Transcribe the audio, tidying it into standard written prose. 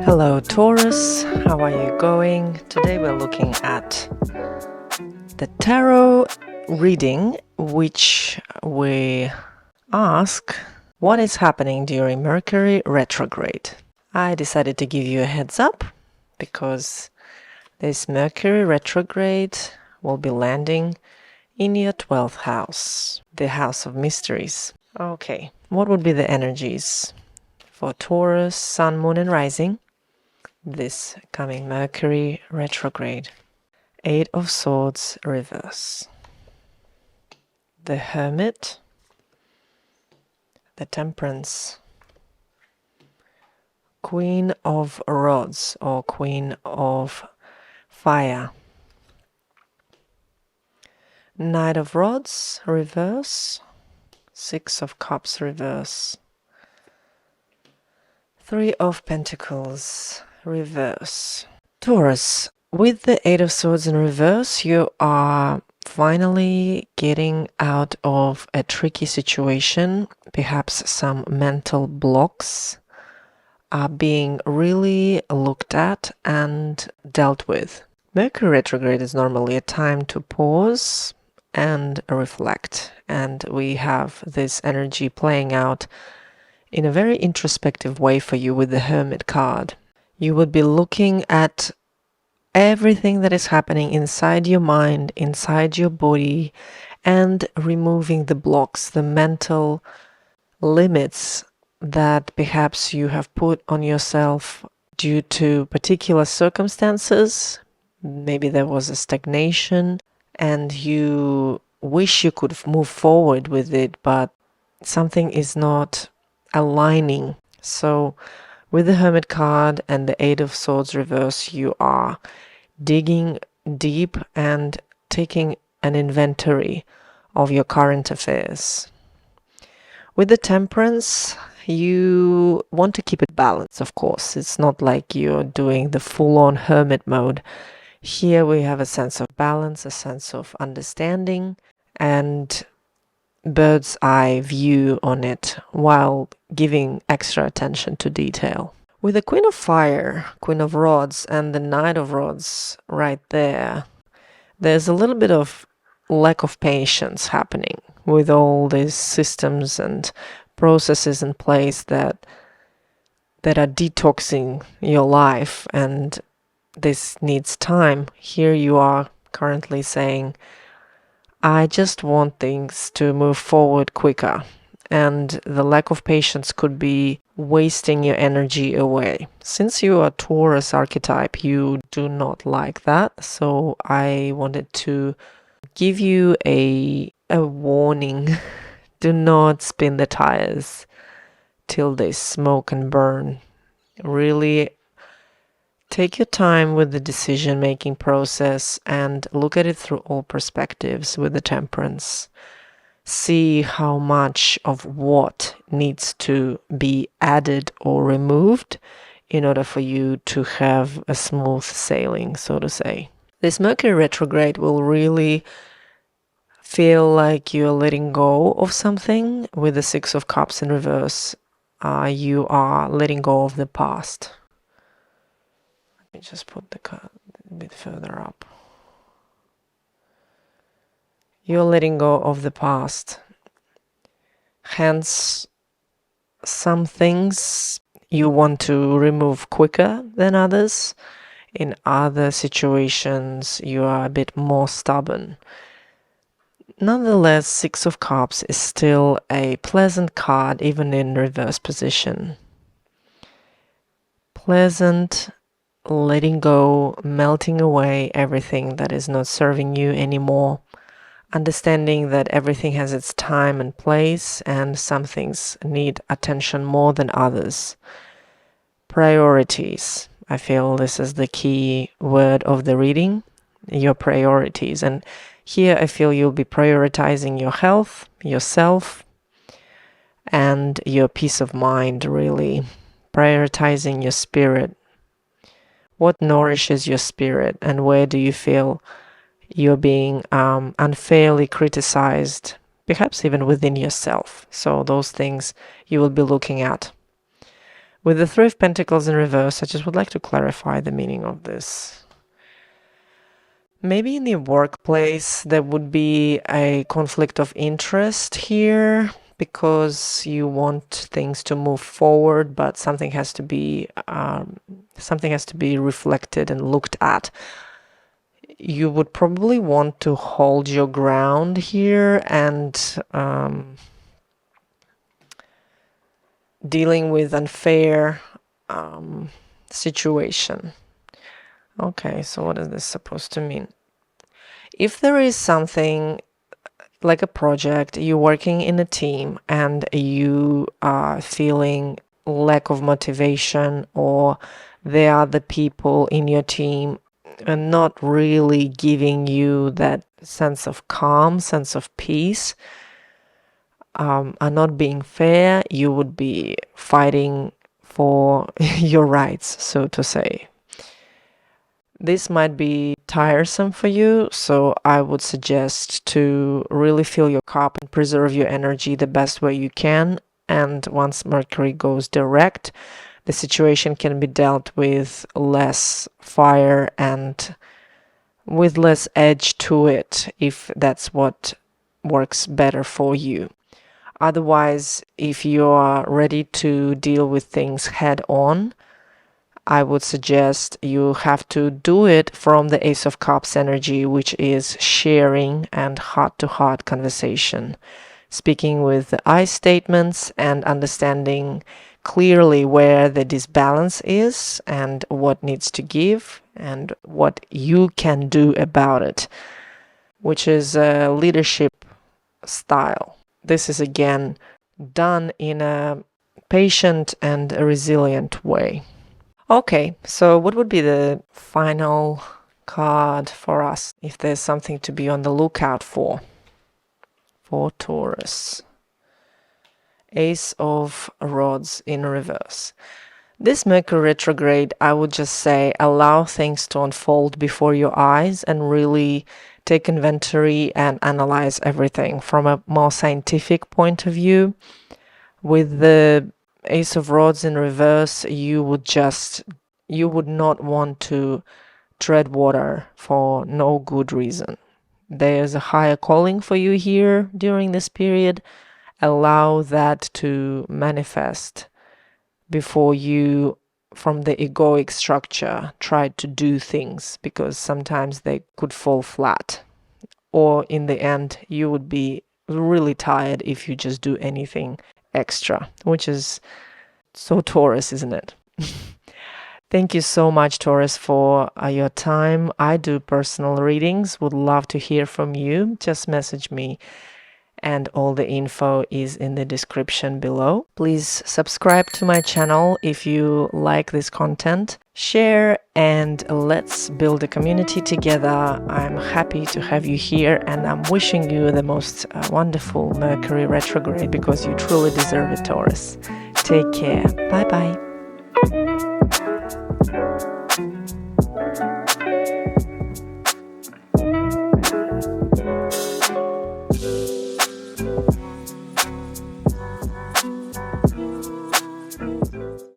Hello Taurus, how are you going? Today we're looking at the tarot reading, which we ask what is happening during Mercury Retrograde. I decided to give you a heads up because this Mercury Retrograde will be landing in your 12th house, the house of mysteries. Okay, what would be the energies for Taurus, Sun, Moon and Rising this coming Mercury Retrograde? Eight of Swords reverse, the Hermit, the Temperance, Queen of Rods or Queen of Fire, Knight of Rods reverse, Six of Cups reverse, Three of Pentacles reverse. Taurus, with the Eight of Swords in reverse, you are finally getting out of a tricky situation. Perhaps some mental blocks are being really looked at and dealt with. Mercury retrograde is normally a time to pause and reflect, and we have this energy playing out in a very introspective way for you with the Hermit card. You would be looking at everything that is happening inside your mind, inside your body, and removing the blocks, the mental limits that perhaps you have put on yourself due to particular circumstances. Maybe there was a stagnation and you wish you could move forward with it, but something is not aligning. So with the Hermit card and the Eight of Swords reverse, you are digging deep and taking an inventory of your current affairs. With the Temperance, you want to keep it balanced, of course. It's not like you're doing the full-on hermit mode. Here we have a sense of balance, a sense of understanding, and bird's eye view on it while giving extra attention to detail. With the Queen of Fire, Queen of Rods, and the Knight of Rods right there, there's a little bit of lack of patience happening with all these systems and processes in place that are detoxing your life, and this needs time. Here you are currently saying, I just want things to move forward quicker, and the lack of patience could be wasting your energy away. Since you are Taurus archetype, you do not like that, so I wanted to give you a warning. Do not spin the tires till they smoke and burn. Really take your time with the decision-making process and look at it through all perspectives with the Temperance. See how much of what needs to be added or removed in order for you to have a smooth sailing, so to say. This Mercury retrograde will really feel like you're letting go of something. With the Six of Cups in reverse, you are letting go of the past. Let me just put the card a bit further up. You're letting go of the past. Hence, some things you want to remove quicker than others. In other situations, you are a bit more stubborn. Nonetheless, Six of Cups is still a pleasant card, even in reverse position. Pleasant, letting go, melting away everything that is not serving you anymore. Understanding that everything has its time and place, and some things need attention more than others. Priorities. I feel this is the key word of the reading, your priorities. And here I feel you'll be prioritizing your health, yourself, and your peace of mind, really. Prioritizing your spirit. What nourishes your spirit, and where do you feel you're being unfairly criticized, perhaps even within yourself? So those things you will be looking at. With the Three of Pentacles in reverse, I just would like to clarify the meaning of this. Maybe in the workplace there would be a conflict of interest here because you want things to move forward, but something has to be reflected and looked at. You would probably want to hold your ground here and dealing with unfair situation. Okay, so what is this supposed to mean? If there is something like a project, you're working in a team and you are feeling lack of motivation, or there are the people in your team and not really giving you that sense of calm, sense of peace, are not being fair, you would be fighting for your rights, so to say. This might be tiresome for you, so I would suggest to really fill your cup and preserve your energy the best way you can. And once Mercury goes direct, the situation can be dealt with less fire and with less edge to it, if that's what works better for you. Otherwise, if you are ready to deal with things head on, I would suggest you have to do it from the Ace of Cups energy, which is sharing and heart-to-heart conversation, speaking with the I statements and understanding clearly where the disbalance is and what needs to give and what you can do about it, which is a leadership style. This is again done in a patient and a resilient way. Okay, so what would be the final card for us if there's something to be on the lookout for Taurus? Ace of Rods in reverse. This Mercury retrograde, I would just say, allow things to unfold before your eyes and really take inventory and analyze everything from a more scientific point of view. With the Ace of Rods in reverse, you would not want to tread water for no good reason. There's a higher calling for you here during this period. Allow that to manifest before you, from the egoic structure, try to do things, because sometimes they could fall flat. Or in the end, you would be really tired if you just do anything extra, which is so Taurus, isn't it? Thank you so much, Taurus, for your time. I do personal readings. Would love to hear from you. Just message me, and all the info is in the description below. Please subscribe to my channel if you like this content. Share, and let's build a community together. I'm happy to have you here, and I'm wishing you the most wonderful Mercury retrograde, because you truly deserve it, Taurus. Take care. Bye bye.